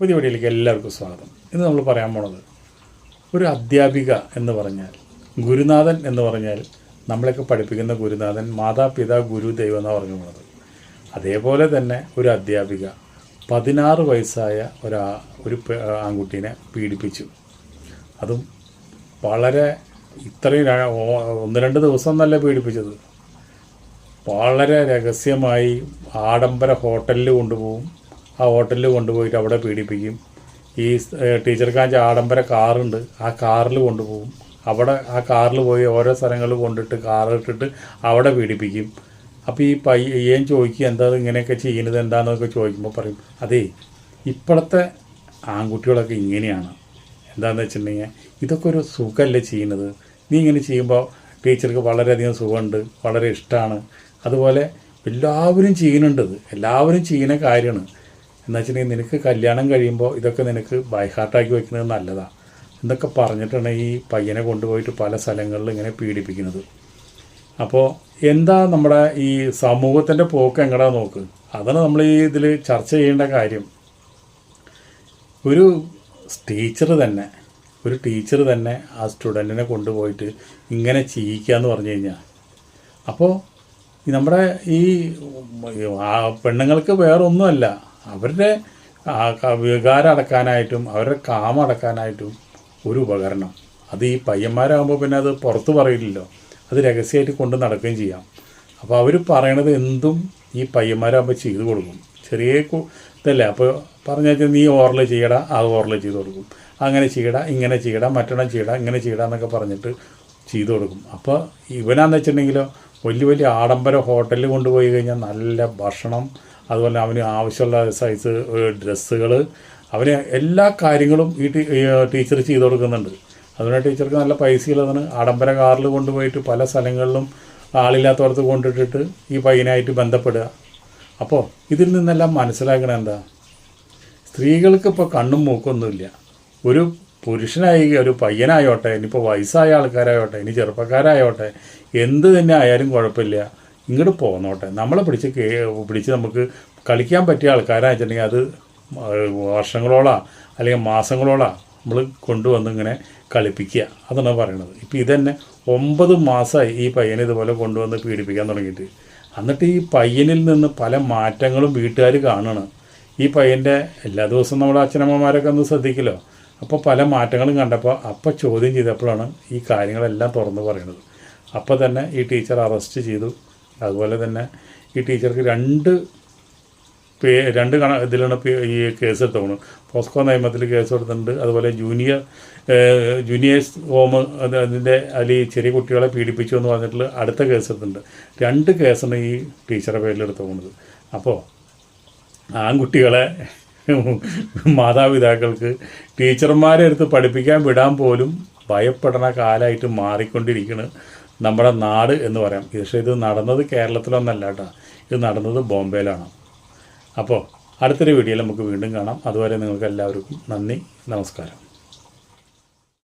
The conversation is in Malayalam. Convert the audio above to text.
പുതിയ വീഡിയോയിലേക്ക് എല്ലാവർക്കും സ്വാഗതം. ഇന്ന് നമ്മൾ പറയാൻ പോണത് ഒരു അധ്യാപിക എന്ന് പറഞ്ഞാൽ, ഗുരുനാഥൻ എന്ന് പറഞ്ഞാൽ നമ്മളെയൊക്കെ പഠിപ്പിക്കുന്ന ഗുരുനാഥൻ, മാതാപിതാ ഗുരു ദൈവം എന്നാണ് പറഞ്ഞു പോണത്. അതേപോലെ തന്നെ ഒരു അധ്യാപിക 16 വയസ്സായ ഒരു ആൺകുട്ടീനെ പീഡിപ്പിച്ചു. അതും വളരെ ഇത്രയും 1-2 ദിവസം എന്നല്ല പീഡിപ്പിച്ചത്, വളരെ രഹസ്യമായി ആഡംബര ഹോട്ടലിൽ കൊണ്ടുപോകും. ആ ഹോട്ടലിൽ കൊണ്ടുപോയിട്ട് അവിടെ പീഡിപ്പിക്കും. ഈ ടീച്ചർക്കാണെങ്കിൽ ആഡംബര കാറുണ്ട്, ആ കാറിൽ കൊണ്ടുപോകും. അവിടെ ആ കാറിൽ പോയി ഓരോ സ്ഥലങ്ങളിൽ കൊണ്ടിട്ട് കാറിട്ടിട്ട് അവിടെ പീഡിപ്പിക്കും. അപ്പോൾ ഈ പയ്യൻ ചോദിക്കുക, എന്താ ഇങ്ങനെയൊക്കെ ചെയ്യുന്നത് എന്താണെന്നൊക്കെ ചോദിക്കുമ്പോൾ പറയും, അതേ ഇപ്പോഴത്തെ ആൺകുട്ടികളൊക്കെ ഇങ്ങനെയാണ്. എന്താണെന്ന് വെച്ചിട്ടുണ്ടെങ്കിൽ ഇതൊക്കെ ഒരു സുഖമല്ലേ ചെയ്യുന്നത്, നീ ഇങ്ങനെ ചെയ്യുമ്പോൾ ടീച്ചർക്ക് വളരെയധികം സുഖമുണ്ട്, വളരെ ഇഷ്ടമാണ്. അതുപോലെ എല്ലാവരും ചെയ്യുന്നുണ്ടത്, എല്ലാവരും ചെയ്യുന്ന കാര്യമാണ്. എന്ന് വെച്ചിട്ടുണ്ടെങ്കിൽ നിനക്ക് കല്യാണം കഴിയുമ്പോൾ ഇതൊക്കെ നിനക്ക് ബൈഹാർട്ടാക്കി വയ്ക്കുന്നത് നല്ലതാണ് എന്നൊക്കെ പറഞ്ഞിട്ടാണ് ഈ പയ്യനെ കൊണ്ടുപോയിട്ട് പല സ്ഥലങ്ങളിൽ ഇങ്ങനെ പീഡിപ്പിക്കുന്നത്. അപ്പോൾ എന്താ നമ്മുടെ ഈ സമൂഹത്തിൻ്റെ പോക്ക് എങ്ങടാ നോക്ക്, അതാണ് നമ്മൾ ഈ ഇതിൽ ചർച്ച ചെയ്യേണ്ട കാര്യം. ഒരു ടീച്ചർ തന്നെ ആ സ്റ്റുഡൻറ്റിനെ കൊണ്ടുപോയിട്ട് ഇങ്ങനെ ചെയ്യിക്കുക എന്ന് പറഞ്ഞു കഴിഞ്ഞാൽ, അപ്പോൾ നമ്മുടെ ഈ പെണ്ണുങ്ങൾക്ക് വേറൊന്നുമല്ല, അവരുടെ വികാരം അടക്കാനായിട്ടും അവരുടെ കാമം അടക്കാനായിട്ടും ഒരു ഉപകരണം. അത് ഈ പയ്യന്മാരാകുമ്പോൾ പിന്നെ അത് പുറത്ത് പറയില്ലല്ലോ, അത് രഹസ്യമായിട്ട് കൊണ്ട് നടക്കുകയും ചെയ്യാം. അപ്പോൾ അവർ പറയണത് എന്തും ഈ പയ്യന്മാരാകുമ്പോൾ ചെയ്തു കൊടുക്കും. ചെറിയ ഇതല്ലേ, അപ്പോൾ പറഞ്ഞു വെച്ചാൽ നീ ഓറൽ ചെയ്യടാ, അത് ഓറൽ ചെയ്ത് കൊടുക്കും. അങ്ങനെ ചെയ്യടാ, ഇങ്ങനെ ചെയ്യടാ, മറ്റൊന്നും ചെയ്യടാ, ഇങ്ങനെ ചെയ്യടാ എന്നൊക്കെ പറഞ്ഞിട്ട് ചെയ്തു കൊടുക്കും. അപ്പോൾ ഇവനാന്ന് വെച്ചിട്ടുണ്ടെങ്കിലോ വലിയ ആഡംബര ഹോട്ടലിൽ കൊണ്ടുപോയി കഴിഞ്ഞാൽ നല്ല ഭക്ഷണം, അതുപോലെ അവന് ആവശ്യമുള്ള സൈസ് ഡ്രസ്സുകൾ, അവന് എല്ലാ കാര്യങ്ങളും ഈ ടീച്ചർ ചെയ്തു കൊടുക്കുന്നുണ്ട്. അതുകൊണ്ട് ടീച്ചർക്ക് നല്ല പൈസയുള്ളതാണ്. ആഡംബര കാറിൽ കൊണ്ടുപോയിട്ട് പല സ്ഥലങ്ങളിലും ആളില്ലാത്തവർക്ക് കൊണ്ടിട്ടിട്ട് ഈ പയ്യനായിട്ട് ബന്ധപ്പെടുക. അപ്പോൾ ഇതിൽ നിന്നെല്ലാം മനസ്സിലാക്കണത് എന്താ, സ്ത്രീകൾക്ക് ഇപ്പോൾ കണ്ണും മൂക്കൊന്നുമില്ല. ഒരു പുരുഷനായി, ഒരു പയ്യനായോട്ടെ, ഇനിയിപ്പോൾ വയസ്സായ ആൾക്കാരായോട്ടെ, ഇനി ചെറുപ്പക്കാരായോട്ടെ, എന്ത് തന്നെ ആയാലും കുഴപ്പമില്ല, ഇങ്ങോട്ട് പോന്നോട്ടെ. നമ്മളെ പിടിച്ച് നമുക്ക് കളിക്കാൻ പറ്റിയ ആൾക്കാരാണെന്നുണ്ടെങ്കിൽ അത് വർഷങ്ങളോളാ അല്ലെങ്കിൽ മാസങ്ങളോളാ നമ്മൾ കൊണ്ടുവന്ന് ഇങ്ങനെ കളിപ്പിക്കുക. അതാണ് പറയണത്. ഇപ്പോൾ ഇതന്നെ 9 മാസമായി ഈ പയ്യനെ ഇതുപോലെ കൊണ്ടുവന്ന് പീഡിപ്പിക്കാൻ തുടങ്ങിയിട്ട്. എന്നിട്ട് ഈ പയ്യനിൽ നിന്ന് പല മാറ്റങ്ങളും വീട്ടുകാർ കാണണം. ഈ പയ്യൻ്റെ എല്ലാ ദിവസവും നമ്മുടെ അച്ഛനമ്മമാരൊക്കെ ഒന്ന് ശ്രദ്ധിക്കല്ലോ. അപ്പോൾ പല മാറ്റങ്ങളും കണ്ടപ്പോൾ അപ്പോൾ ചോദ്യം ചെയ്തപ്പോഴാണ് ഈ കാര്യങ്ങളെല്ലാം തുറന്ന് പറയുന്നത്. അപ്പോൾ തന്നെ ഈ ടീച്ചർ അറസ്റ്റ് ചെയ്തു. അതുപോലെ തന്നെ ഈ ടീച്ചർക്ക് രണ്ട് ഇതിലാണ് ഈ കേസ് എടുത്തോണം. പോസ്കോ നിയമത്തിൽ കേസ് കൊടുത്തിട്ടുണ്ട്. അതുപോലെ ജൂനിയേഴ്സ് ഹോം അതിൻ്റെ അതിൽ ചെറിയ കുട്ടികളെ പീഡിപ്പിച്ചു എന്ന് പറഞ്ഞിട്ടുള്ള അടുത്ത കേസ് എടുത്തിട്ടുണ്ട്. 2 കേസാണ് ഈ ടീച്ചറുടെ പേരിൽ എടുത്തുപോകുന്നത്. അപ്പോൾ ആൺകുട്ടികളെ മാതാപിതാക്കൾക്ക് ടീച്ചർമാരെ അടുത്ത് പഠിപ്പിക്കാൻ വിടാൻ പോലും ഭയപ്പെടുന്ന കാലമായിട്ട് മാറിക്കൊണ്ടിരിക്കുന്നു നമ്മുടെ നാട് എന്ന് പറയാം. പക്ഷേ ഇത് നടന്നത് കേരളത്തിലൊന്നല്ല കേട്ടോ, ഇത് നടന്നത് ബോംബെയിലാണ്. അപ്പോൾ അടുത്തൊരു വീഡിയോയിൽ നമുക്ക് വീണ്ടും കാണാം. അതുവരെ നിങ്ങൾക്ക് എല്ലാവർക്കും നന്ദി, നമസ്കാരം.